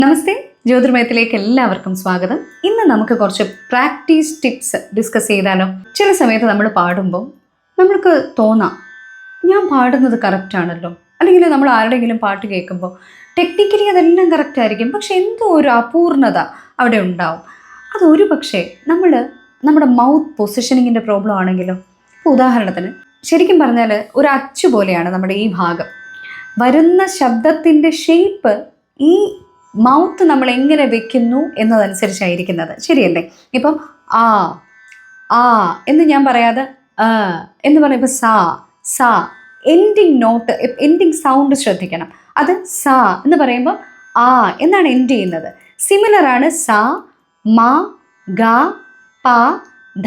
നമസ്തേ, ജ്യോതിർമയത്തിലേക്ക് എല്ലാവർക്കും സ്വാഗതം. ഇന്ന് നമുക്ക് കുറച്ച് പ്രാക്ടീസ് ടിപ്സ് ഡിസ്കസ് ചെയ്താലോ. ചില സമയത്ത് നമ്മൾ പാടുമ്പോൾ നമ്മൾക്ക് തോന്നാം, ഞാൻ പാടുന്നത് കറക്റ്റ് ആണല്ലോ, അല്ലെങ്കിൽ നമ്മൾ ആരുടെയെങ്കിലും പാട്ട് കേൾക്കുമ്പോൾ ടെക്നിക്കലി അതെല്ലാം കറക്റ്റ് ആയിരിക്കും, പക്ഷെ എന്തോ ഒരു അപൂർണത അവിടെ ഉണ്ടാവും. അതൊരു പക്ഷേ നമ്മുടെ മൗത്ത് പൊസിഷനിങ്ങിൻ്റെ പ്രോബ്ലം ആണെങ്കിലോ. ഇപ്പോൾ ഉദാഹരണത്തിന് ശരിക്കും പറഞ്ഞാൽ ഒരു അച്ചു പോലെയാണ് നമ്മുടെ ഈ ഭാഗം. വരുന്ന ശബ്ദത്തിൻ്റെ ഷേപ്പ് ഈ മൗത്ത് നമ്മൾ എങ്ങനെ വെക്കുന്നു എന്നതനുസരിച്ചായിരിക്കുന്നത്, ശരിയല്ലേ? ഇപ്പം ആ ആ എന്ന് ഞാൻ പറയാതെ എന്ന് പറയുമ്പോൾ സാ സാ എൻഡിങ് നോട്ട്, എൻഡിങ് സൗണ്ട് ശ്രദ്ധിക്കണം. അത് സാ എന്ന് പറയുമ്പോൾ ആ എന്നാണ് എൻഡ് ചെയ്യുന്നത്. സിമിലറാണ് സാ മ ഗ പ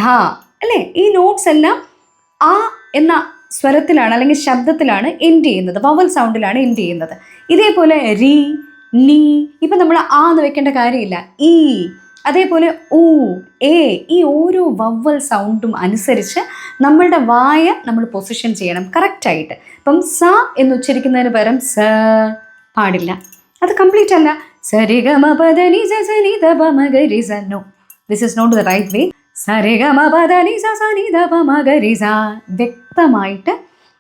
ധ, അല്ലേ? ഈ നോട്ട്സ് എല്ലാം ആ എന്ന സ്വരത്തിലാണ് അല്ലെങ്കിൽ ശബ്ദത്തിലാണ് എൻഡ് ചെയ്യുന്നത്, വവൽ സൗണ്ടിലാണ് എൻഡ് ചെയ്യുന്നത്. ഇതേപോലെ രി നീ, ഇപ്പം നമ്മൾ ആ എന്ന് വെക്കേണ്ട കാര്യമില്ല, ഈ. അതേപോലെ ഊ എ, ഈ ഓരോ വവ്വൽ സൗണ്ടും അനുസരിച്ച് നമ്മളുടെ വായ നമ്മൾ പൊസിഷൻ ചെയ്യണം കറക്റ്റായിട്ട്. ഇപ്പം സ എന്ന് ഉച്ചരിക്കുന്നതിന് പകരം സ പാടില്ല, അത് കംപ്ലീറ്റ് അല്ല. സരിഗമ പദനി സനി ദ പ മ ഗ രി സ. No, this is not the right way. സരിഗമ പദനി സനി ദ പ മ ഗ രി സ. വ്യക്തമായിട്ട്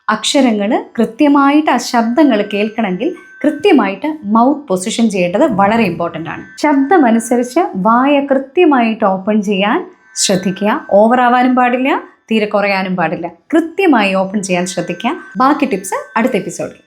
അക്ഷരങ്ങൾ കൃത്യമായിട്ട് ആ ശബ്ദങ്ങൾ കേൾക്കണമെങ്കിൽ കൃത്യമായിട്ട് മൗത്ത് പൊസിഷൻ ചെയ്യേണ്ടത് വളരെ ഇമ്പോർട്ടൻ്റ് ആണ്. ശബ്ദമനുസരിച്ച് വായ കൃത്യമായിട്ട് ഓപ്പൺ ചെയ്യാൻ ശ്രദ്ധിക്കുക. ഓവർ ആവാനും പാടില്ല, തീരെ കുറയാനും പാടില്ല. കൃത്യമായി ഓപ്പൺ ചെയ്യാൻ ശ്രദ്ധിക്കുക. ബാക്കി ടിപ്സ് അടുത്ത എപ്പിസോഡിൽ.